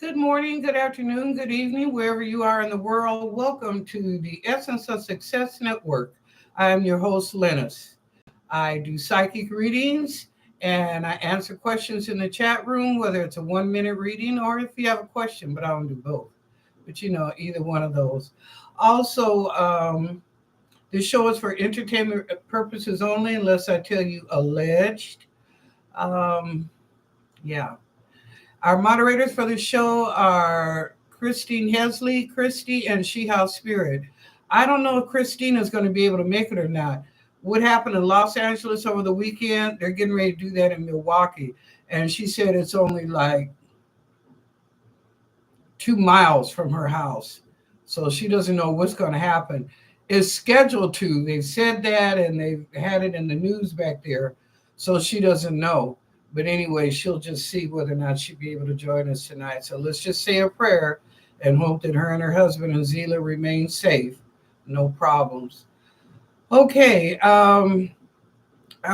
Good morning, good afternoon, good evening, wherever you are in the world. Welcome to the Essence of Success Network. I am your host, Lennnis. I do psychic readings and I answer questions in the chat room, whether it's a 1 minute reading or if you have a question, but I don't do both. But either one of those. Also, this show is for entertainment purposes only, unless I tell you alleged. Um, yeah. Our moderators for the show are Christine Hesley, Christy, and She House Spirit. I don't know if Christine is going to be able to make it or not. What happened in Los Angeles over the weekend, they're getting ready to do that in Milwaukee. And she said it's only like 2 miles from her house. So she doesn't know what's going to happen. It's scheduled to. They've said that and they've had it in the news back there. So she doesn't know. But anyway, she'll just see whether or not she'll be able to join us tonight. So let's just say a prayer and hope that her and her husband and Zila remain safe. No problems. Okay. I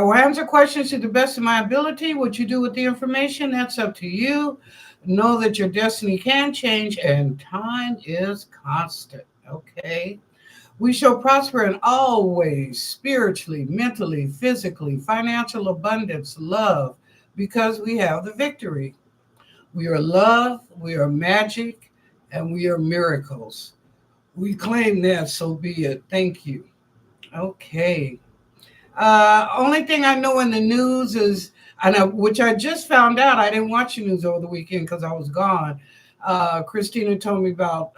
will answer questions to the best of my ability. What you do with the information, that's up to you. Know that your destiny can change and time is constant. Okay. We shall prosper in all ways, spiritually, mentally, physically, financial abundance, love, because we have the victory. We are love, we are magic, and we are miracles. We claim that, so be it. Thank you. Okay. Only thing I know in the news is, which I just found out. I didn't watch the news over the weekend because I was gone. Christina told me about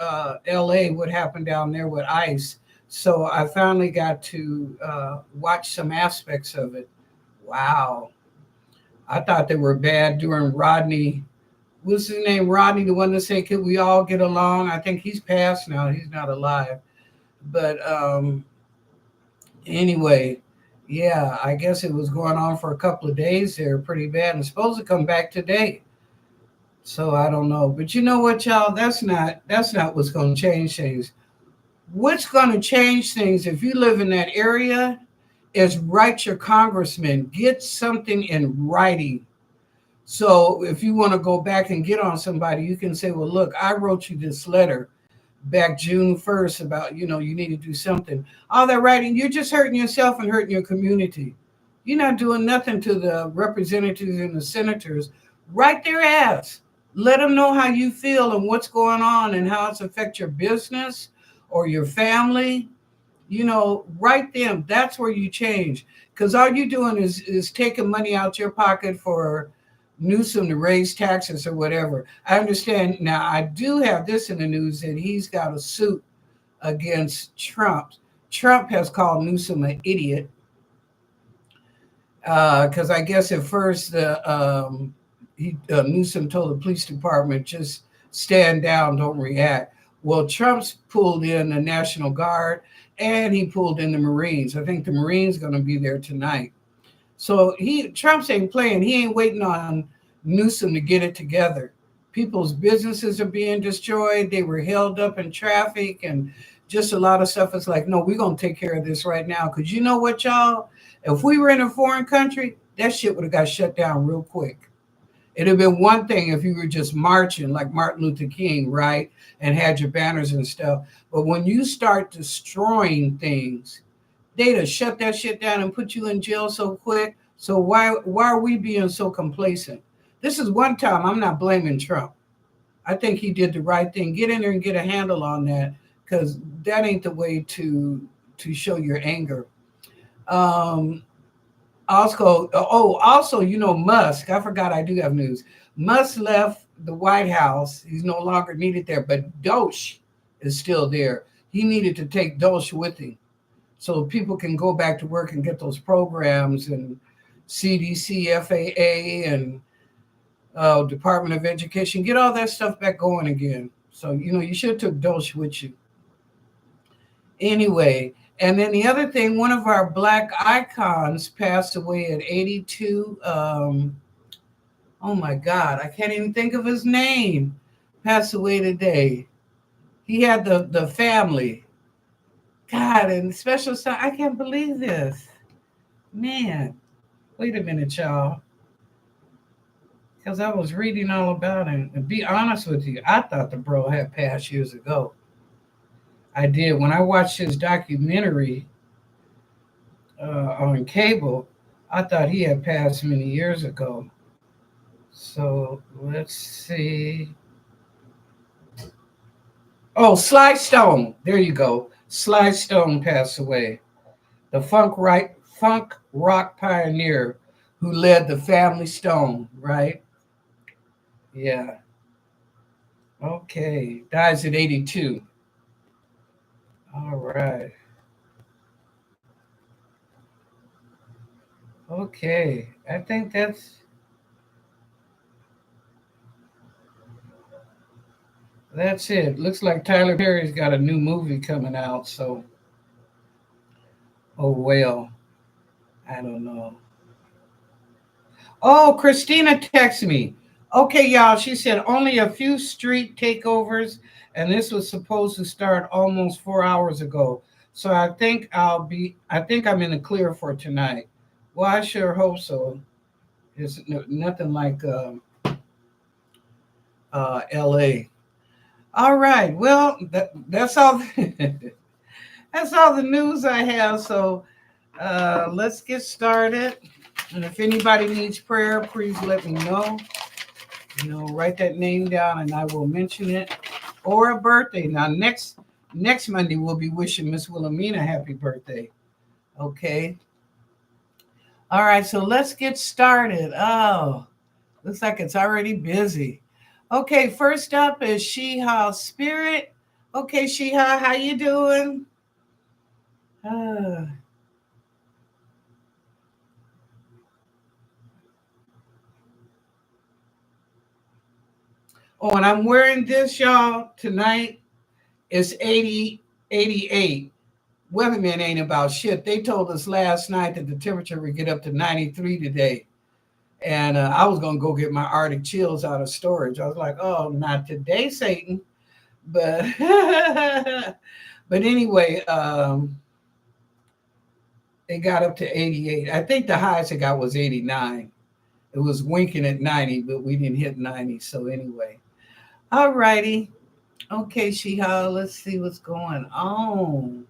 L.A., what happened down there with ICE. So I finally got to watch some aspects of it. Wow. I thought they were bad during Rodney. What's his name? Rodney, the one that said, "Could we all get along?" I think he's passed now. He's not alive. But anyway, yeah, I guess it was going on for a couple of days there, pretty bad, and supposed to come back today. So I don't know, but you know what, y'all? That's not what's going to change things. What's going to change things if you live in that area is write your congressman, get something in writing. So if you want to go back and get on somebody, you can say, "Well, look, I wrote you this letter back June 1st about, you need to do something." All that writing, you're just hurting yourself and hurting your community. You're not doing nothing to the representatives and the senators. Write their ass. Let them know how you feel and what's going on and how it's affect your business or your family. Write them. That's where you change. Because all you're doing is taking money out your pocket for Newsom to raise taxes or whatever. I understand. Now, I do have this in the news that he's got a suit against Trump. Trump has called Newsom an idiot because I guess at first Newsom told the police department, just stand down, don't react. Well, Trump's pulled in the National Guard and he pulled in the Marines. I think the Marines going to be there tonight. So Trump's ain't playing. He ain't waiting on Newsom to get it together. People's businesses are being destroyed. They were held up in traffic and just a lot of stuff. It's like, no, we're going to take care of this right now. Because you know what, y'all? If we were in a foreign country, that shit would have got shut down real quick. It'd have been one thing if you were just marching like Martin Luther King, right? And had your banners and stuff. But when you start destroying they'd have shut that shit down and put you in jail so quick. So why are we being so complacent? This is one time I'm not blaming Trump. I think he did the right thing. Get in there and get a handle on that, because that ain't the way to show your anger. Also, Musk. I forgot I do have news. Musk left the White House. He's no longer needed there, but Doge is still there. He needed to take Doge with him so people can go back to work and get those programs and CDC, FAA, and Department of Education, get all that stuff back going again. So, you should have took Doge with you. Anyway, and then the other thing, one of our Black icons passed away at 82. Oh my God, I can't even think of his name. Passed away today. He had the family. God, and special son. I can't believe this. Man, wait a minute, y'all. because I was reading all about him. And be honest with you, I thought the bro had passed years ago. I did. When I watched his documentary on cable, I thought he had passed many years ago. So let's see. Oh, Sly Stone. There you go. Sly Stone passed away. The funk rock pioneer who led the Family Stone, right? Yeah. Okay. Dies at 82. All right. Okay. I think that's it. Looks like Tyler Perry's got a new movie coming out, so oh well. I don't know. Oh, Christina texted me. Okay, y'all. She said only a few street takeovers, and this was supposed to start almost 4 hours ago. So I think I'm in the clear for tonight. Well, I sure hope so. It's nothing like LA. All right. Well, that's all. That's all the news I have. So let's get started. And if anybody needs prayer, please let me know. Write that name down and I will mention it. Or a birthday. Now next Monday we'll be wishing Miss Wilhelmina happy birthday. Okay. All right, so let's get started. Oh, looks like it's already busy. Okay, first up is Sheha Spirit. Okay, Sheha, how you doing? Uh, oh, and I'm wearing this, y'all, tonight. It's 88. Weathermen ain't about shit. They told us last night that the temperature would get up to 93 today. And I was going to go get my Arctic chills out of storage. I was like, oh, not today, Satan. But but anyway, it got up to 88. I think the highest it got was 89. It was winking at 90, but we didn't hit 90. So anyway, all righty. Okay, Sheha, let's see what's going on.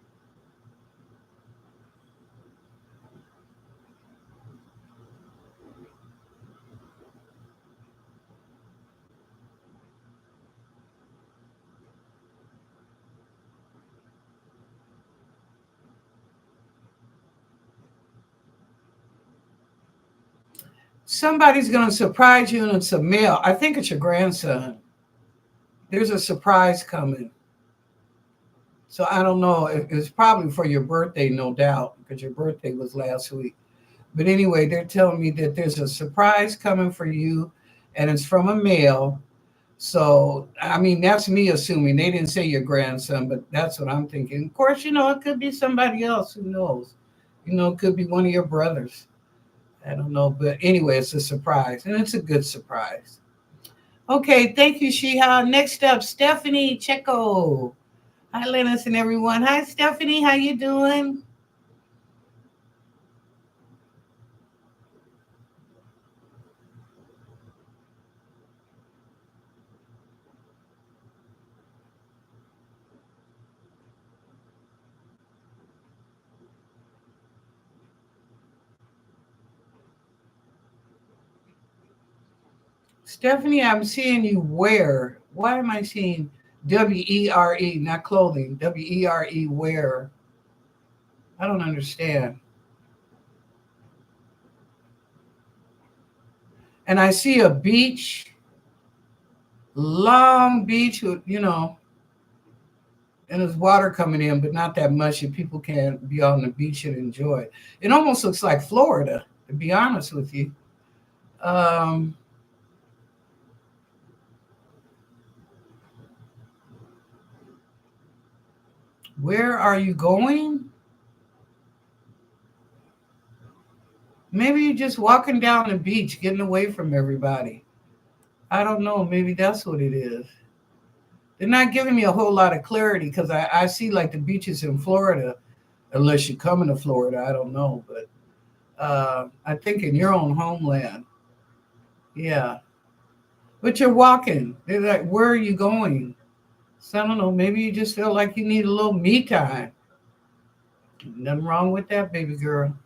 Somebody's going to surprise you and it's a male. I think it's your grandson. There's a surprise coming. So I don't know. It's probably for your birthday, no doubt, because your birthday was last week. But anyway, they're telling me that there's a surprise coming for you and it's from a male. So, I mean, that's me assuming. They didn't say your grandson, but that's what I'm thinking. Of course, it could be somebody else. Who knows? It could be one of your brothers. I don't know. But anyway, it's a surprise, and it's a good surprise. Okay, thank you, Shiha. Next up, Stephanie Checo. Hi, Lennnis and everyone. Hi, Stephanie. How you doing? Stephanie, I'm seeing you wear. Why am I seeing WERE, not clothing? WERE, wear. I don't understand. And I see a beach, long beach with, and there's water coming in, but not that much that people can be on the beach and enjoy. It almost looks like Florida, to be honest with you. Um, where are you going? Maybe you're just walking down the beach, getting away from everybody. I don't know. Maybe that's what it is. They're not giving me a whole lot of clarity because I see like the beaches in Florida, unless you're coming to Florida. I don't know. But I think in your own homeland. Yeah. But you're walking. They're like, where are you going? So I don't know. Maybe you just feel like you need a little me time. Nothing wrong with that, baby girl.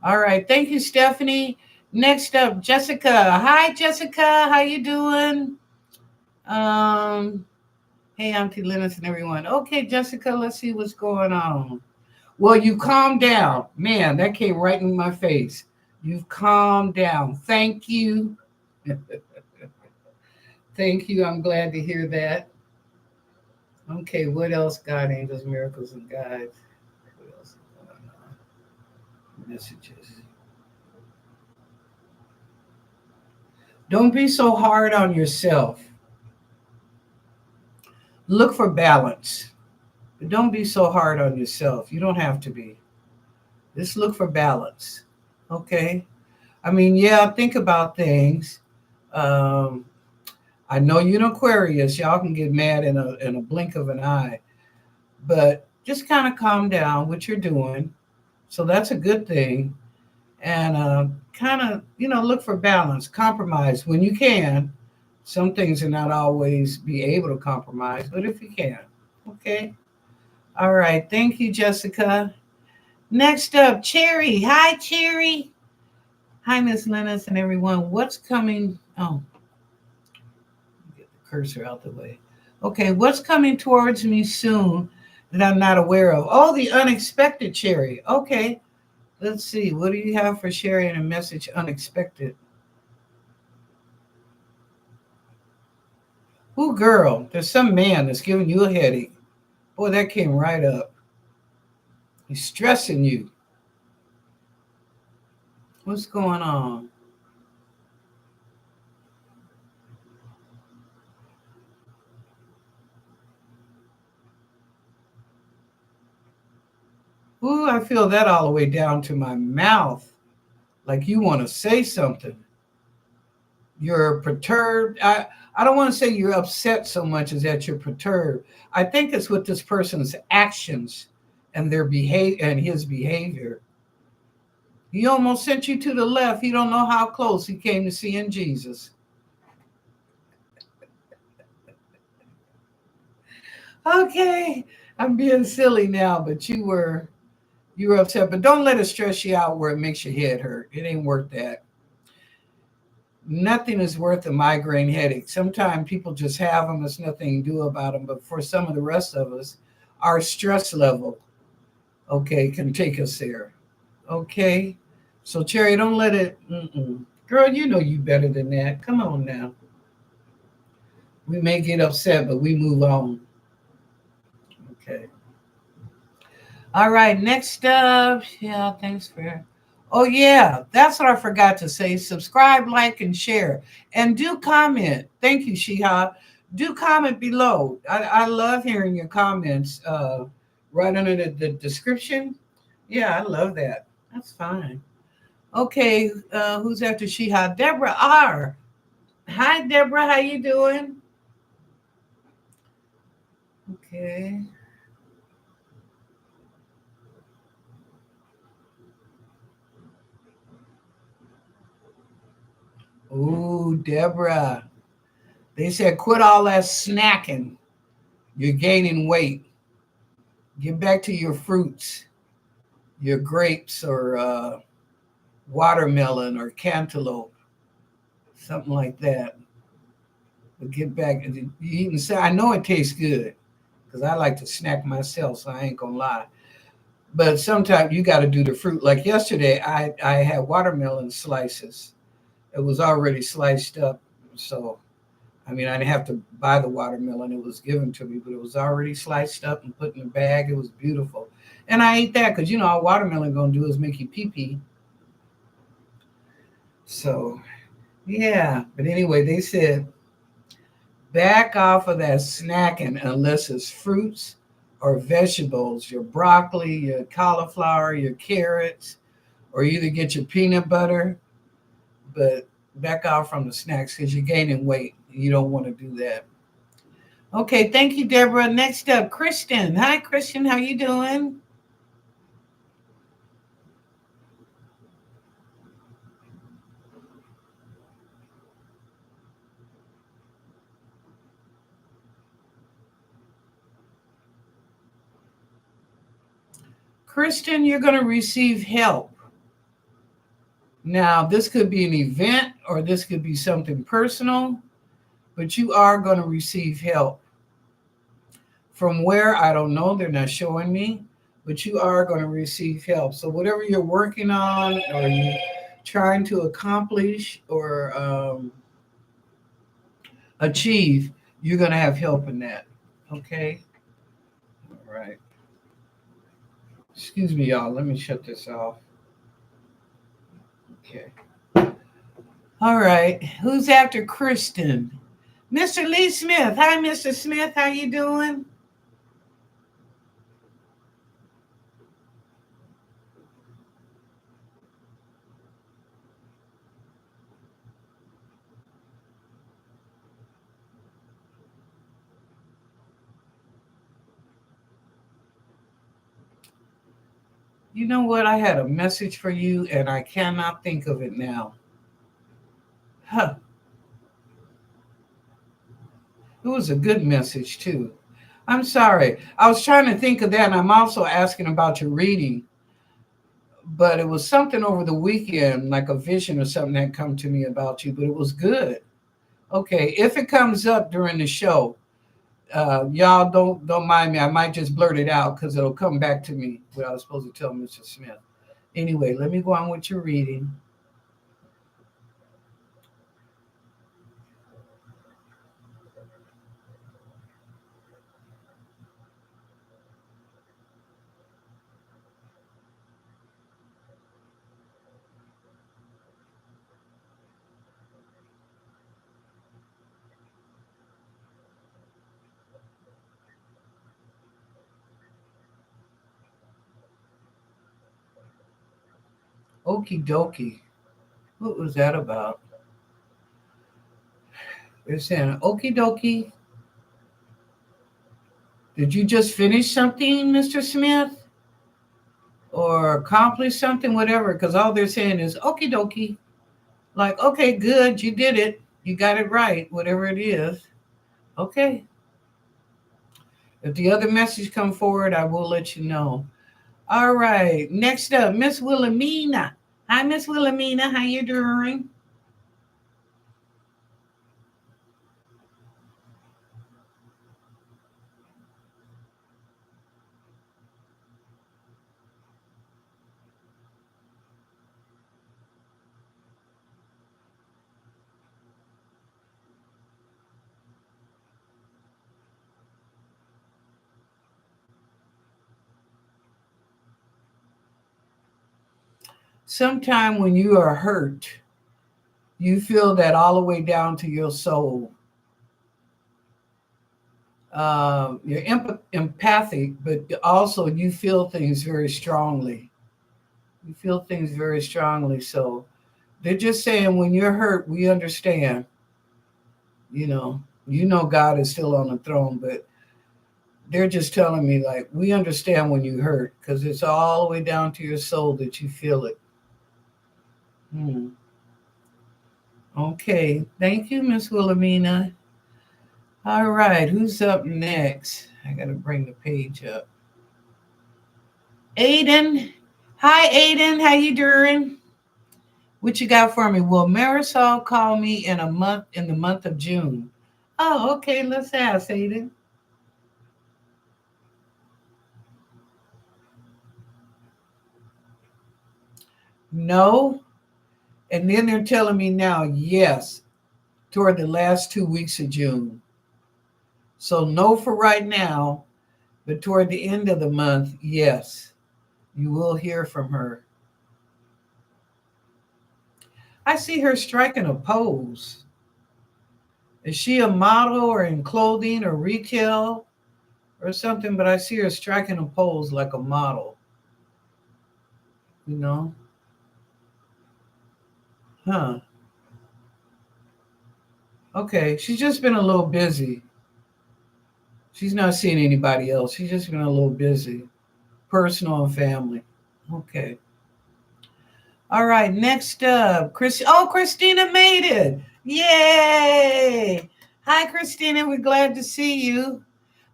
All right. Thank you, Stephanie. Next up, Jessica. Hi, Jessica. How you doing? Um, hey, Auntie Lennnis and everyone. Okay, Jessica, let's see what's going on. Well, you calm down. Man, that came right in my face. You've calmed down. Thank you. Thank you. I'm glad to hear that. Okay, what else? God, angels, miracles, and guides. What else is going on? Messages. Don't be so hard on yourself. Look for balance. But don't be so hard on yourself. You don't have to be. Just look for balance. Okay? I mean, yeah, think about things. Um, I know you're an Aquarius. Y'all can get mad in a blink of an eye. But just kind of calm down what you're doing. So that's a good thing. And kind of, look for balance, compromise when you can. Some things are not always be able to compromise, but if you can. Okay. All right. Thank you, Jessica. Next up, Cherry. Hi, Cherry. Hi, Miss Lennnis and everyone. What's coming? Oh, get the cursor out the way. Okay, what's coming towards me soon that I'm not aware of? Oh, the unexpected, Cherry. Okay, let's see. What do you have for sharing a message unexpected? Ooh, girl, there's some man that's giving you a headache. Boy, that came right up. He's stressing you. What's going on? Ooh, I feel that all the way down to my mouth. Like you want to say something. You're perturbed. I don't want to say you're upset so much as that you're perturbed. I think it's with this person's actions and their behavior and his behavior. He almost sent you to the left. You don't know how close he came to seeing Jesus. Okay, I'm being silly now, but you were upset. But don't let it stress you out where it makes your head hurt. It ain't worth that. Nothing is worth a migraine headache. Sometimes people just have them. There's nothing to do about them. But for some of the rest of us, our stress level, okay, can take us there. Okay. So, Cherry, don't let it. Mm-mm. Girl, you know you better than that. Come on now. We may get upset, but we move on. Okay. All right. Next up. Yeah, thanks for. Oh, yeah. That's what I forgot to say. Subscribe, like, and share. And do comment. Thank you, Shiha. Do comment below. I love hearing your comments right under the description. Yeah, I love that. That's fine. Okay, who's after Shiha? Deborah R. Hi, Deborah. How you doing? Okay. Ooh, Deborah. They said quit all that snacking. You're gaining weight. Get back to your fruits, your grapes or watermelon or cantaloupe, something like that. But get back. You eating? I know it tastes good because I like to snack myself, so I ain't gonna lie. But sometimes you got to do the fruit. Like yesterday, I had watermelon slices. It was already sliced up, so I mean I didn't have to buy the watermelon. It was given to me, but it was already sliced up and put in a bag. It was beautiful, and I ate that because all watermelon gonna do is make you pee pee. So yeah, but anyway, they said back off of that snacking unless it's fruits or vegetables, your broccoli, your cauliflower, your carrots, or either get your peanut butter, but back off from the snacks because you're gaining weight. You don't want to do that. Okay, thank you, Deborah. Next up, Kristen. Hi, Kristen. How you doing? Kristen, you're going to receive help. Now, this could be an event or this could be something personal, but you are going to receive help. From where, I don't know, they're not showing me, but you are going to receive help. So whatever you're working on or you trying to accomplish or achieve, you're going to have help in that. Okay? All right. Excuse me, y'all. Let me shut this off. Okay. All right. Who's after Kristen? Mr. Lee Smith. Hi, Mr. Smith. How you doing? You know what? I had a message for you and I cannot think of it now. Huh. It was a good message, too. I'm sorry. I was trying to think of that, and I'm also asking about your reading. But it was something over the weekend, like a vision or something that come to me about you, but it was good. Okay, if it comes up during the show, y'all don't mind me. I might just blurt it out because it'll come back to me what I was supposed to tell Mr. Smith. Anyway, let me go on with your reading. Okie dokie. What was that about? They're saying, okie dokie. Did you just finish something, Mr. Smith? Or accomplish something, whatever? Because all they're saying is, okie dokie. Like, okay, good, you did it. You got it right, whatever it is. Okay. If the other message come forward, I will let you know. All right. Next up, Miss Wilhelmina. Hi, Miss Wilhelmina. How you doing? Sometime when you are hurt, you feel that all the way down to your soul. You're empathic, but also you feel things very strongly. You feel things very strongly. So they're just saying when you're hurt, we understand. You know God is still on the throne, but they're just telling me like we understand when you hurt because it's all the way down to your soul that you feel it. Hmm. Okay, thank you, Miss Wilhelmina. All right, who's up next? I gotta bring the page up. Aiden. Hi, Aiden. How you doing? What you got for me? Will Marisol call me in the month of June? Oh, okay. Let's ask, Aiden. No. And then they're telling me now, yes, toward the last 2 weeks of June. So no for right now, but toward the end of the month, yes, you will hear from her. I see her striking a pose. Is she a model or in clothing or retail or something? But I see her striking a pose like a model, you know? Huh. Okay. She's just been a little busy. She's not seeing anybody else. She's just been a little busy, personal and family. Okay. All right. Next up, Chris. Oh, Christina made it. Yay. Hi, Christina. We're glad to see you.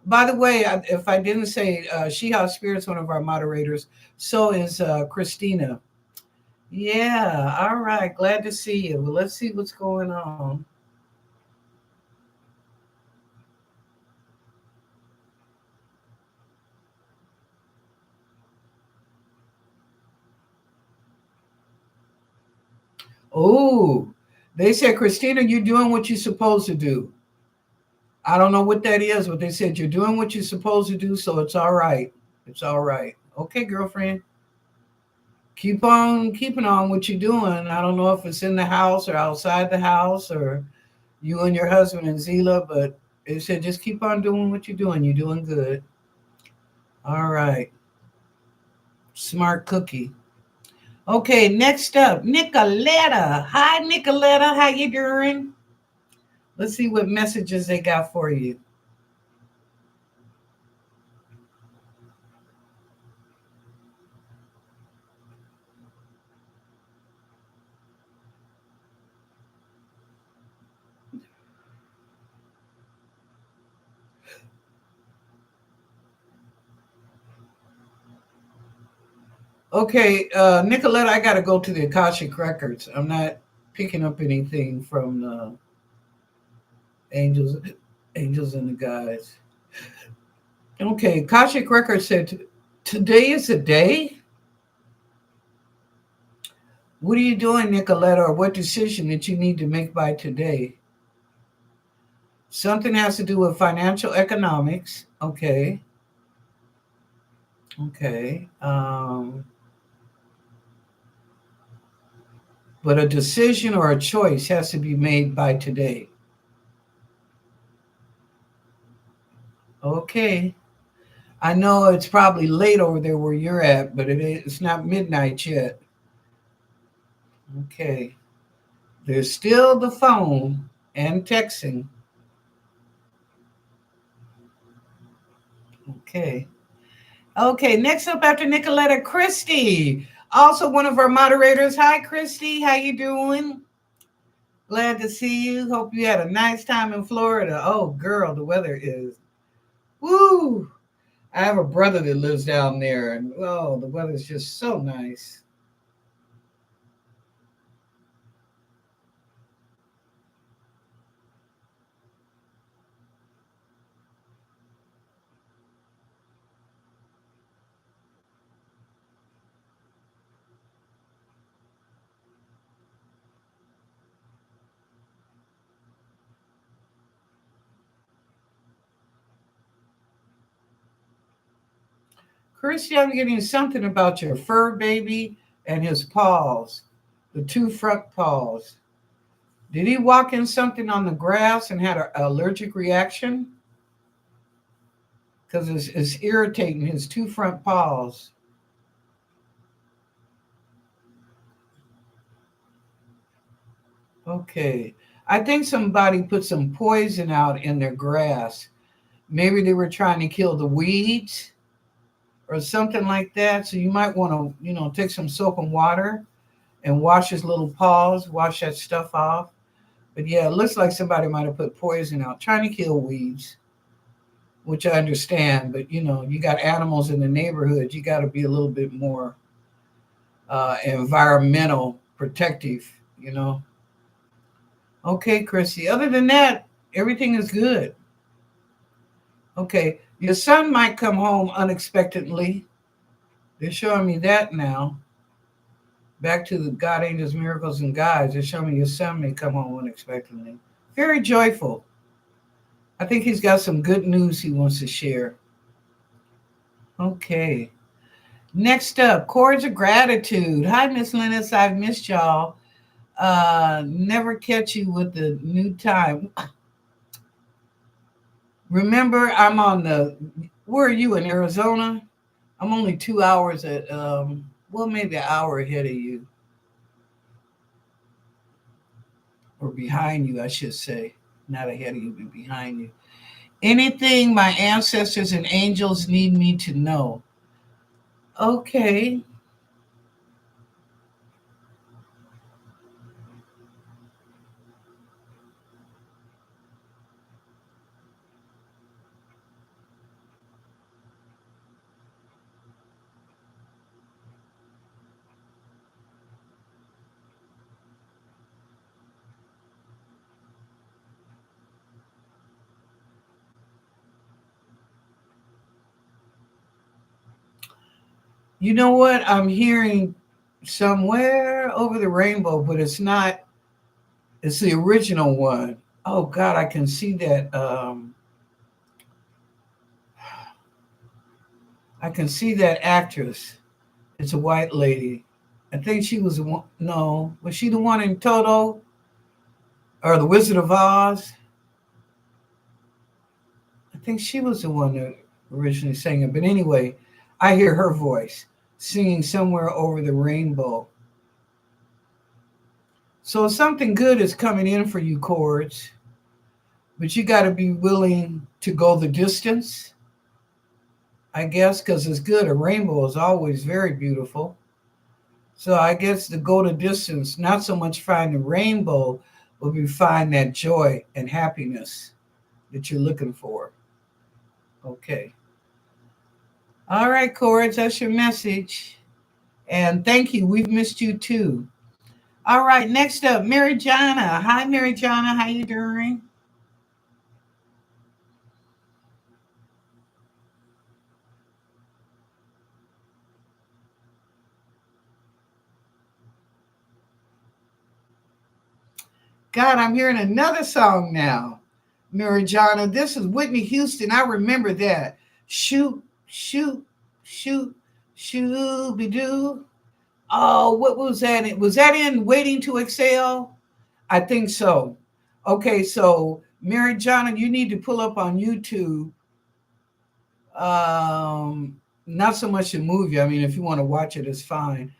By the way, if I didn't say, She House Spirit's one of our moderators. So is Christina. Yeah, all right. Glad to see you. Well, let's see what's going on. Oh, they said, Christina, you're doing what you're supposed to do. I don't know what that is, but they said you're doing what you're supposed to do, so it's all right. It's all right. Okay, girlfriend. Keep on keeping on what you're doing. I don't know if it's in the house or outside the house or you and your husband and Zila, but they said just keep on doing what you're doing. You're doing good. All right. Smart cookie. Okay, next up, Nicoletta. Hi, Nicoletta. How you doing? Let's see what messages they got for you. Okay, Nicoletta, I got to go to the Akashic Records. I'm not picking up anything from the angels, angels and the guys. Okay, Akashic Records said today is the day. What are you doing, Nicoletta, or what decision that you need to make by today? Something has to do with financial economics. Okay, okay. But a decision or a choice has to be made by today. Okay. I know it's probably late over there where you're at, but it's not midnight yet. Okay. There's still the phone and texting. Okay. Okay. Next up after Nicoletta, Christy, also one of our moderators. Hi, Christy. How you doing? Glad to see you. Hope you had a nice time in Florida. Oh, girl, the weather is woo. I have a brother that lives down there, and oh, the weather's just so nice. Christy, I'm getting something about your fur baby and his paws, the two front paws. Did he walk in something on the grass and had an allergic reaction? Because it's irritating his two front paws. Okay. I think somebody put some poison out in their grass. Maybe they were trying to kill the weeds or something like that. So you might want to, take some soap and water and wash his little paws, wash that stuff off. But yeah, it looks like somebody might have put poison out trying to kill weeds, which I understand. But you got animals in the neighborhood. You got to be a little bit more environmental protective. Okay, Chrissy. Other than that, everything is good. Okay, your son might come home unexpectedly. They're showing me that now. Back to the God, Angels, Miracles, and Guides. They're showing me your son may come home unexpectedly. Very joyful. I think he's got some good news he wants to share. Okay. Next up, chords of gratitude. Hi, Miss Lennnis. I've missed y'all. Never catch you with the new time. Remember, I'm on the. Where are you in Arizona? I'm only 2 hours at. Well, maybe an hour ahead of you, or behind you, I should say. Not ahead of you, but behind you. Anything my ancestors and angels need me to know. Okay. You know what? I'm hearing somewhere over the rainbow, but it's not. It's the original one. Oh God, I can see that. I can see that actress. It's a white lady. I think she was the one. No, was she the one in Toto or the Wizard of Oz? I think she was the one that originally sang it. But anyway, I hear her voice singing somewhere over the rainbow. So something good is coming in for you, chords, but you got to be willing to go the distance, I guess, because it's good. A rainbow is always very beautiful. So I guess to go the distance, not so much find the rainbow, but we find that joy and happiness that you're looking for. Okay. All right, chords, that's your message. And thank you. We've missed you too. All right, next up, Mary Jana. Hi, Mary Jana. How you doing? God, I'm hearing another song now. Mary Jana. This is Whitney Houston. I remember that. Shoot, shoot, shoot, shooby doo. Oh, what was that? Was that in Waiting to Exhale? I think so. Okay, so Mary Jana, you need to pull up on YouTube. Not so much a movie. I mean, if you want to watch it, it's fine.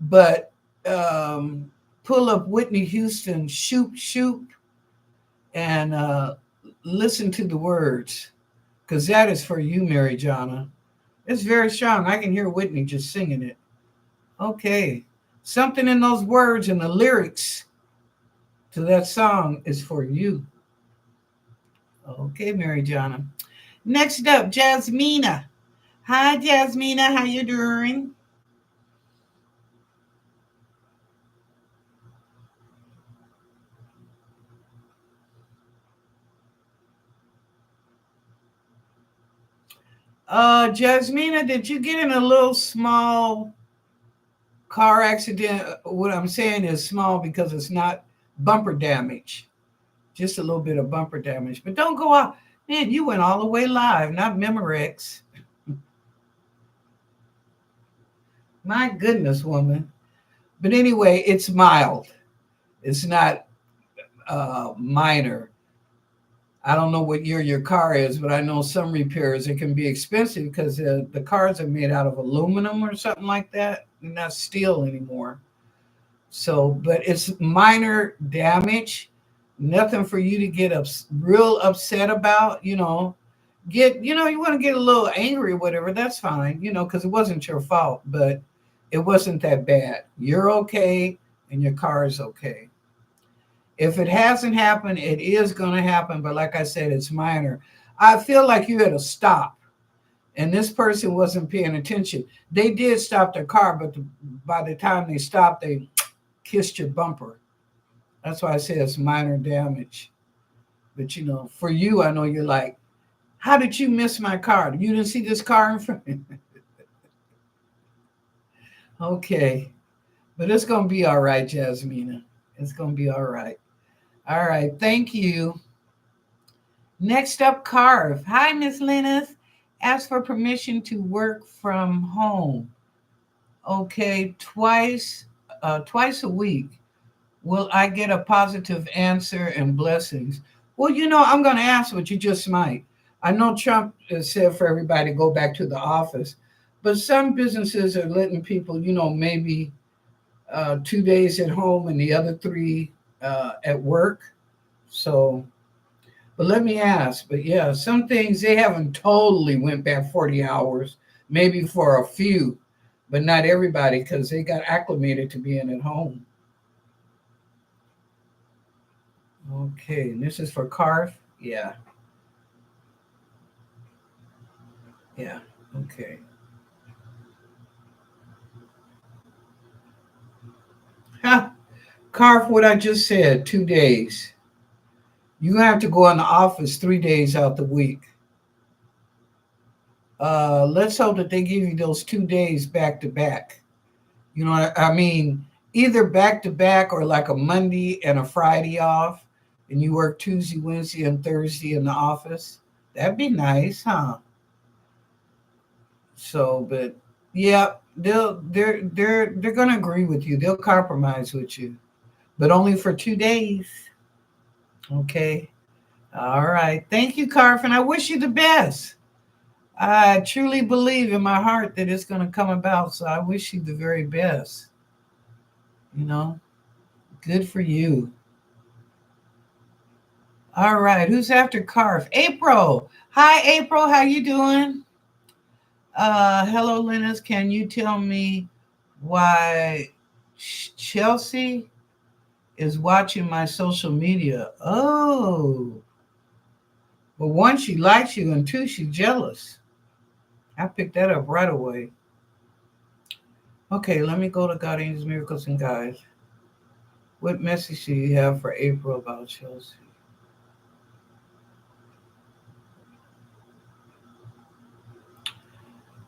But pull up Whitney Houston, shoot, shoot, and listen to the words, because that is for you, Mary Jana. It's very strong. I can hear Whitney just singing it. Okay. Something in those words and the lyrics to that song is for you. Okay, Mary Jana. Next up, Jasmina. Hi, Jasmina. How you doing? Jasmina, did you get in a little small car accident? What I'm saying is small because it's not bumper damage, just a little bit of bumper damage. But don't go out. Man, you went all the way live, not Memorex. My goodness, woman. But anyway, it's mild. It's not minor. I don't know what year your car is, but I know some repairs, it can be expensive because the cars are made out of aluminum or something like that. They're not steel anymore. So, but it's minor damage, nothing for you to get real upset about. You want to get a little angry or whatever. That's fine, because it wasn't your fault, but it wasn't that bad. You're okay, and your car is okay. If it hasn't happened, it is going to happen. But like I said, it's minor. I feel like you had to stop, and this person wasn't paying attention. They did stop their car, but by the time they stopped, they kissed your bumper. That's why I say it's minor damage. But for you, I know you're like, how did you miss my car? You didn't see this car in front of you? Okay. But it's going to be all right, Jasmina. It's going to be all right. All right. Thank you. Next up, Carve. Hi, Miss Lennnis. Ask for permission to work from home. Okay, twice a week. Will I get a positive answer and blessings? Well, I'm going to ask what you just might. I know Trump has said for everybody to go back to the office, but some businesses are letting people, maybe 2 days at home and the other three at work. So, but let me ask. But yeah, some things they haven't totally went back 40 hours, maybe for a few, but not everybody because they got acclimated to being at home. Okay, and this is for Carf. Yeah, yeah. Okay. Ha, Carf, what I just said, 2 days. You have to go in the office 3 days out the week. Let's hope that they give you those 2 days back to back. You know what I mean? Either back to back or like a Monday and a Friday off, and you work Tuesday, Wednesday, and Thursday in the office. That'd be nice, huh? So, but yeah, they're gonna agree with you. They'll compromise with you, but only for 2 days. Okay. All right. Thank you, Carson. I wish you the best. I truly believe in my heart that it's going to come about. So I wish you the very best. You know, good for you. All right. Who's after Carf? April. Hi, April. How you doing? Hello, Lennnis. Can you tell me why Chelsea is watching my social media? Oh, well, one, she likes you, and two, she's jealous. I picked that up right away. Okay, let me go to God Angels, Miracles, and Guides. What message do you have for April about Chelsea?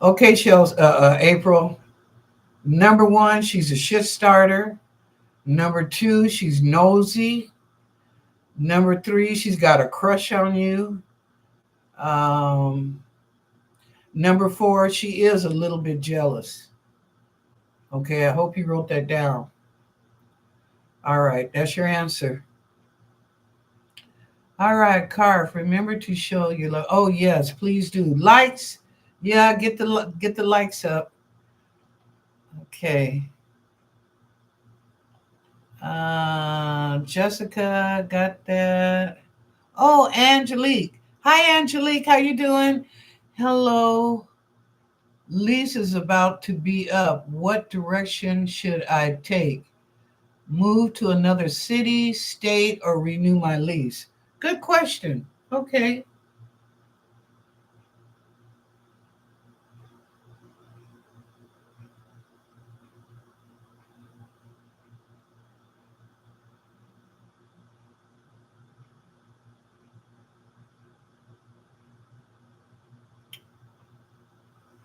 Okay, Chelsea, April. Number one, she's a shit starter. Number two, she's nosy. Number three, she's got a crush on you. Um, Number four, she is a little bit jealous. Okay, I hope you wrote that down. All right, that's your answer. All right, Carf, remember to show your love. Oh yes, please do. Likes, yeah, get the likes up. Okay. Jessica got that. Oh, Angelique. Hi, Angelique. How you doing? Hello. Lease is about to be up. What direction should I take? Move to another city, state, or renew my lease? Good question. Okay.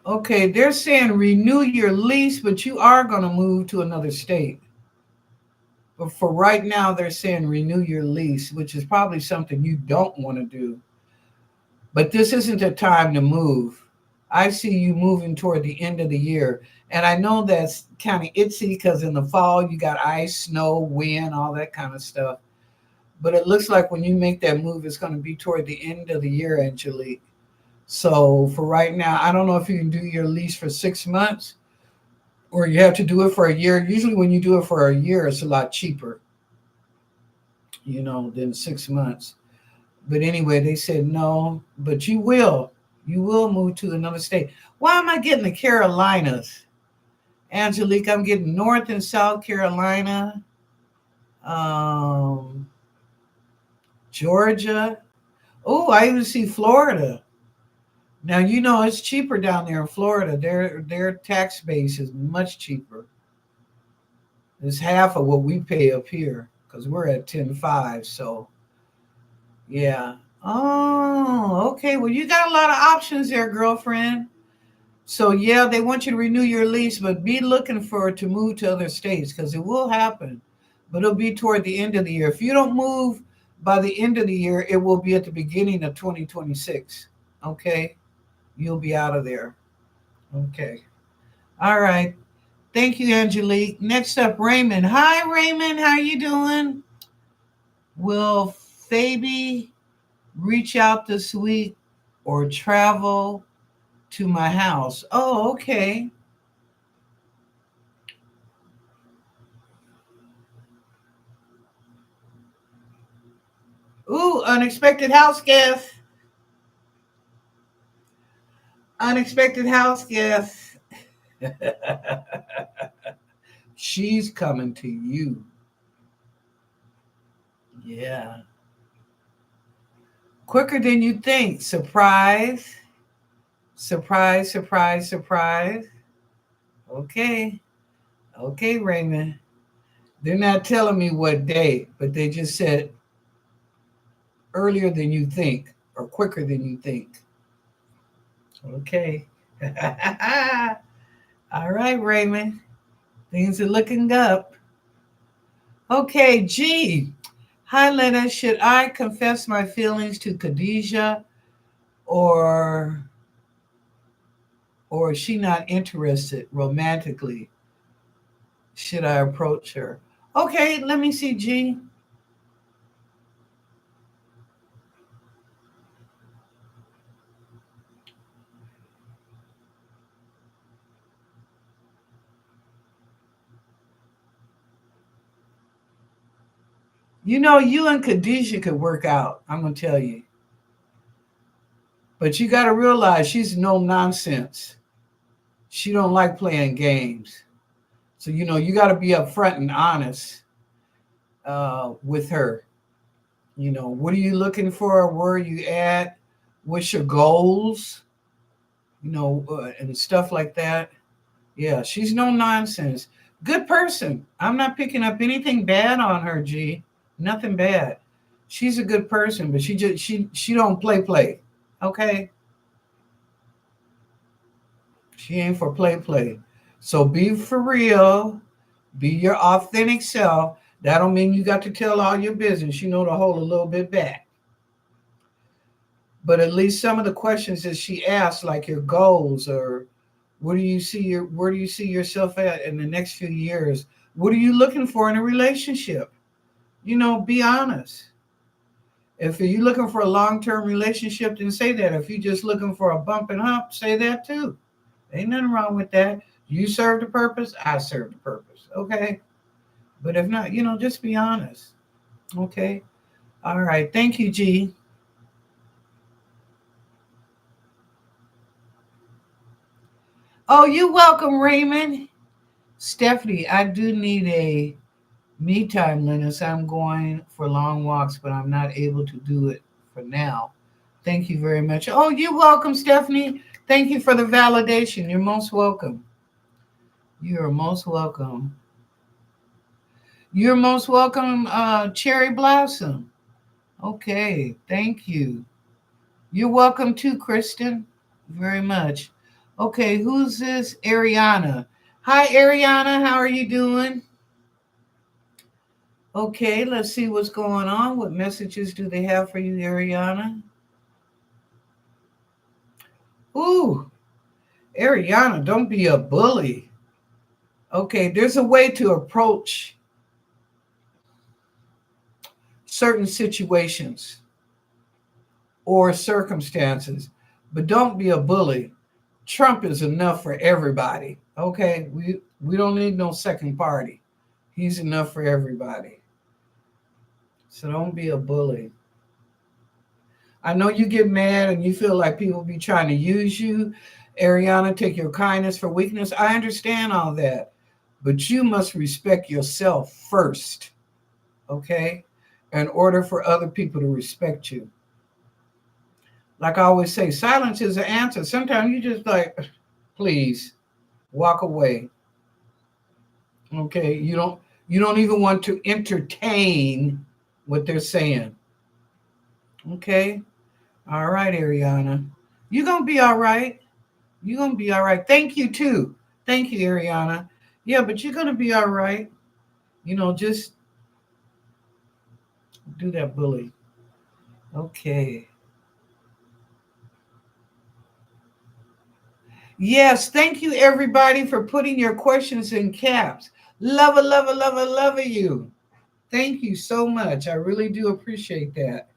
Okay, they're saying renew your lease, but you are going to move to another state. But for right now, they're saying renew your lease, which is probably something you don't want to do. But this isn't a time to move. I see you moving toward the end of the year. And I know that's kind of itsy because in the fall, you got ice, snow, wind, all that kind of stuff. But it looks like when you make that move, it's going to be toward the end of the year, Angelique. So for right now, I don't know if you can do your lease for 6 months or you have to do it for a year. Usually, when you do it for a year, it's a lot cheaper, than 6 months. But anyway, they said no, but you will. You will move to another state. Why am I getting the Carolinas? Angelique, I'm getting North and South Carolina, um, Georgia. Oh, I even see Florida. Now it's cheaper down there in Florida. Their tax base is much cheaper. It's half of what we pay up here because we're at 10.5. So yeah. Oh, okay. Well, you got a lot of options there, girlfriend. So yeah, they want you to renew your lease, but be looking for it to move to other states because it will happen. But it'll be toward the end of the year. If you don't move by the end of the year, it will be at the beginning of 2026. Okay? You'll be out of there. Okay. All right. Thank you, Angelique. Next up, Raymond. Hi, Raymond. How you doing? Will Fabi reach out this week or travel to my house? Oh, okay. Ooh, unexpected house guest. Unexpected house guest. She's coming to you. Yeah. Quicker than you think. Surprise. Surprise, surprise, surprise. Okay. Okay, Raymond. They're not telling me what day, but they just said earlier than you think or quicker than you think. Okay. All right, Raymond. Things are looking up. Okay, G. Hi, Lena. Should I confess my feelings to Khadijah, or is she not interested romantically? Should I approach her? Okay, let me see, G. You know, you and Khadijah could work out. I'm gonna tell you, but you got to realize she's no nonsense. She don't like playing games. So you got to be upfront and honest with her. What are you looking for? Where are you at? What's your goals? And stuff like that. Yeah, she's no nonsense. Good person. I'm not picking up anything bad on her, G. Nothing bad. She's a good person, but she don't play. Okay? She ain't for play. So be for real. Be your authentic self. That don't mean you got to tell all your business. To hold a little bit back. But at least some of the questions that she asked, like your goals, or where do you see yourself at in the next few years? What are you looking for in a relationship? Be honest. If you're looking for a long-term relationship, then say that. If you're just looking for a bump and hump, say that too. Ain't nothing wrong with that. You serve the purpose, I serve the purpose. Okay? But if not, just be honest. Okay? All right. Thank you, G. Oh, you're welcome, Raymond. Stephanie, I do need a me time, Lennnis. I'm going for long walks, but I'm not able to do it for now. Thank you very much. Oh, you're welcome, Stephanie. Thank you for the validation. You're most welcome. You are most welcome. You're most welcome, Cherry Blossom. Okay, thank you. You're welcome too, Kristen. Very much. Okay, who's this? Ariana. Hi, Ariana. How are you doing? Okay, let's see what's going on. What messages do they have for you, Ariana? Ooh, Ariana, don't be a bully. Okay, there's a way to approach certain situations or circumstances, but don't be a bully. Trump is enough for everybody. Okay, we don't need no second party. He's enough for everybody. So don't be a bully. I know you get mad and you feel like people be trying to use you. Ariana, take your kindness for weakness. I understand all that. But you must respect yourself first, okay? In order for other people to respect you. Like I always say, silence is an answer. Sometimes you just like, please walk away. Okay? You don't even want to entertain what they're saying. Okay? All right, Ariana. You're gonna be all right. You're gonna be all right. Thank you too. Thank you, Ariana. Yeah, but you're gonna be all right. Just do that bully. Okay. Yes, thank you everybody for putting your questions in caps. Love you. Thank you so much. I really do appreciate that.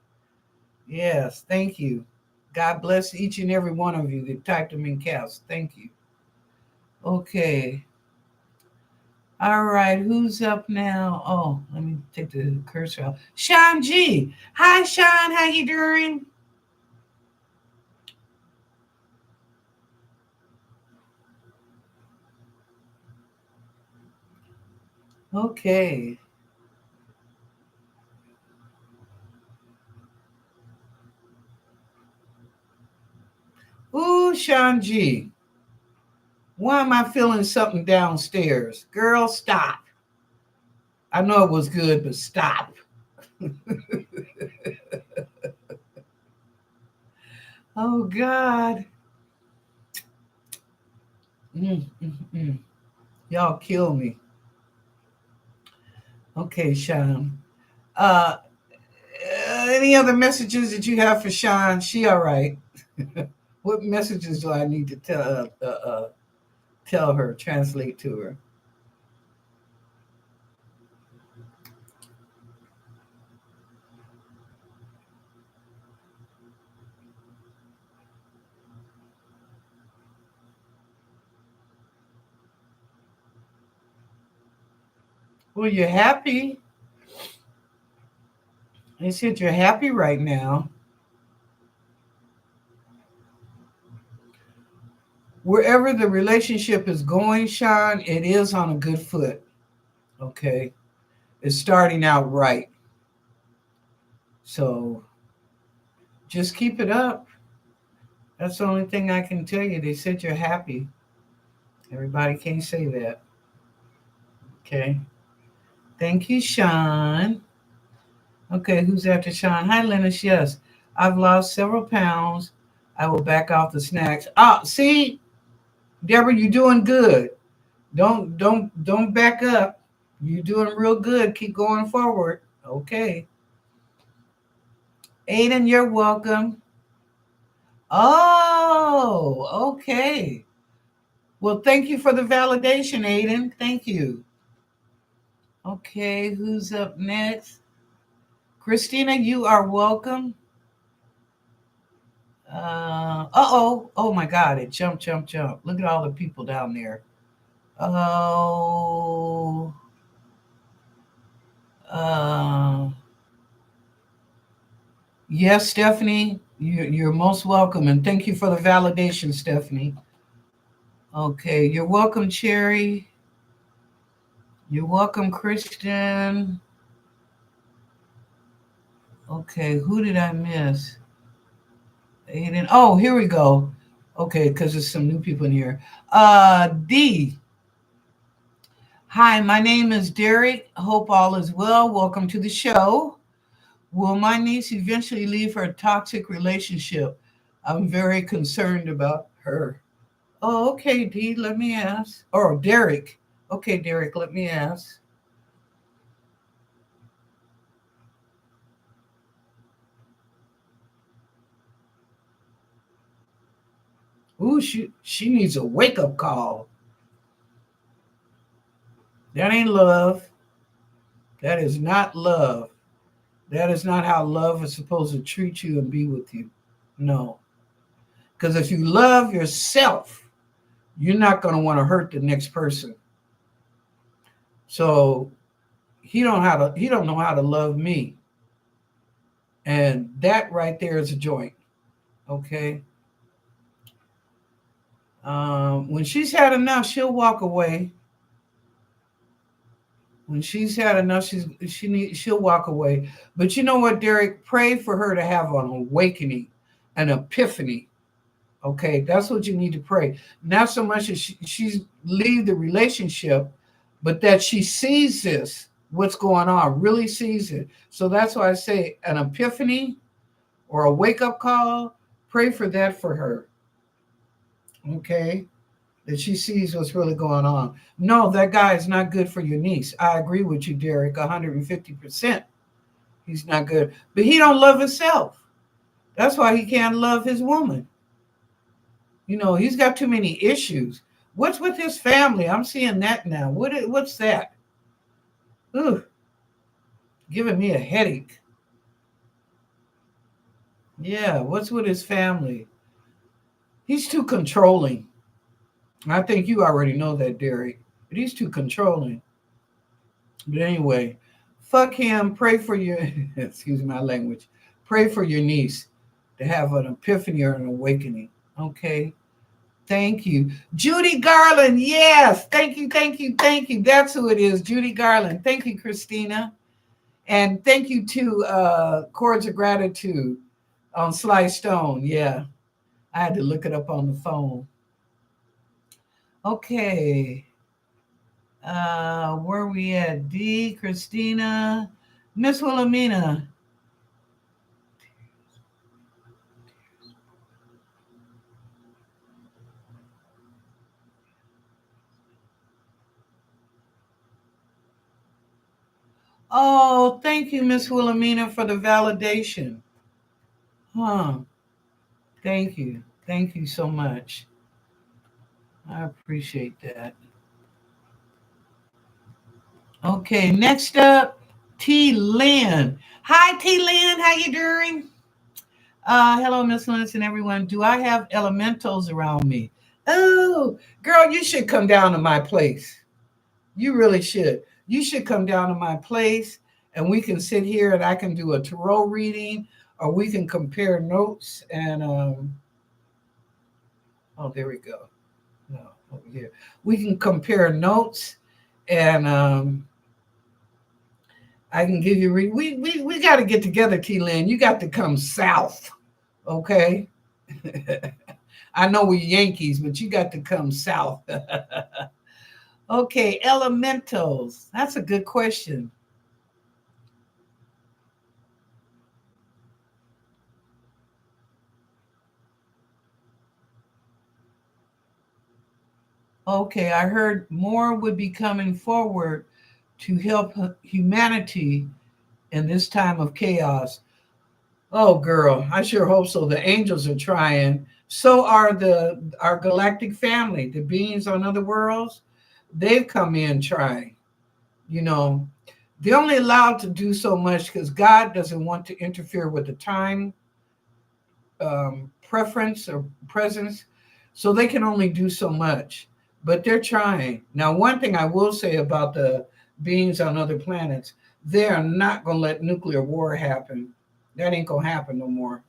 Yes, thank you. God bless each and every one of you that typed them in caps. Thank you. Okay. All right, who's up now? Oh, let me take the cursor out. Sean G. Hi, Sean. How you doing? Okay. Ooh, Sean G. Why am I feeling something downstairs? Girl, stop. I know it was good, but stop. Oh, God. Mm, mm, mm. Y'all kill me. Okay, Sean. Uh, any other messages that you have for Sean? She all right. What messages do I need to tell her, translate to her? Well, you're happy. They said you're happy right now. Wherever the relationship is going, Sean, it is on a good foot. Okay. It's starting out right. So just keep it up. That's the only thing I can tell you. They said you're happy. Everybody can't say that. Okay. Thank you, Sean. Okay, who's after Sean? Hi, Lennnis. Yes, I've lost several pounds. I will back off the snacks. Ah, see, Deborah, you're doing good. Don't back up. You're doing real good. Keep going forward. Okay. Aiden, you're welcome. Oh, okay. Well, thank you for the validation, Aiden. Thank you. Okay, who's up next? Christina, you are welcome. Oh, oh my God! It jumped, jumped, jumped. Look at all the people down there. Oh, uh, yes, Stephanie, you're most welcome, and thank you for the validation, Stephanie. Okay, you're welcome, Cherry. You're welcome, Christian. Okay, who did I miss? Aiden. Oh, here we go. Okay, because there's some new people in here. D. Hi, my name is Derek. Hope all is well. Welcome to the show. Will my niece eventually leave her toxic relationship? I'm very concerned about her. Oh, okay, D, let me ask. Or Derek. Okay, Derek, let me ask. Ooh, she needs a wake up call. That ain't love. That is not love. That is not how love is supposed to treat you and be with you. No. Because if you love yourself, you're not going to want to hurt the next person. So he don't know how to love me. And that right there is a joint. Okay. When she's had enough, she'll walk away. When she's had enough, she'll walk away. But you know what, Derek? Pray for her to have an awakening, an epiphany. Okay, that's what you need to pray. Not so much as she's leave the relationship, but that she sees this, what's going on, really sees it. So that's why I say an epiphany or a wake up call. Pray for that for her. Okay, that she sees what's really going on. No, that guy is not good for your niece. I agree with you, Derek, 150%. He's not good, but he don't love himself. That's why he can't love his woman. You know, he's got too many issues. What's with his family? I'm seeing that now. What's that? Ooh, giving me a headache. Yeah, what's with his family? He's too controlling. I think you already know that, Derek. But he's too controlling. But anyway, fuck him. Pray for your excuse my language. Pray for your niece to have an epiphany or an awakening. Okay. Thank you. Judy Garland. Yes. Thank you. Thank you. Thank you. That's who it is. Judy Garland. Thank you, Christina. And thank you to Chords of Gratitude on Sly Stone. Yeah. I had to look it up on the phone. Okay. Where we at? D, Christina, Miss Wilhelmina. Oh, thank you, Miss Wilhelmina, for the validation. Huh. Thank you. Thank you so much. I appreciate that. Okay, next up, T. Lynn. Hi, T. Lynn. How you doing? Hello, Miss Lynn and everyone. Do I have elementals around me? Oh, girl, you should come down to my place. You really should. You should come down to my place and we can sit here and I can do a tarot reading or we can compare notes and oh, there we go. No, over here. We can compare notes and I can give you we got to get together, T Lynn. You got to come south, okay? I know we're Yankees, but you got to come south. Okay, elementals. That's a good question. Okay, I heard more would be coming forward to help humanity in this time of chaos. Oh, girl, I sure hope so. The angels are trying. So are the our galactic family, the beings on other worlds. They've come in trying. You know, they're only allowed to do so much because God doesn't want to interfere with the time preference or presence. So they can only do so much, but they're trying. Now, one thing I will say about the beings on other planets, they are not going to let nuclear war happen. That ain't going to happen no more.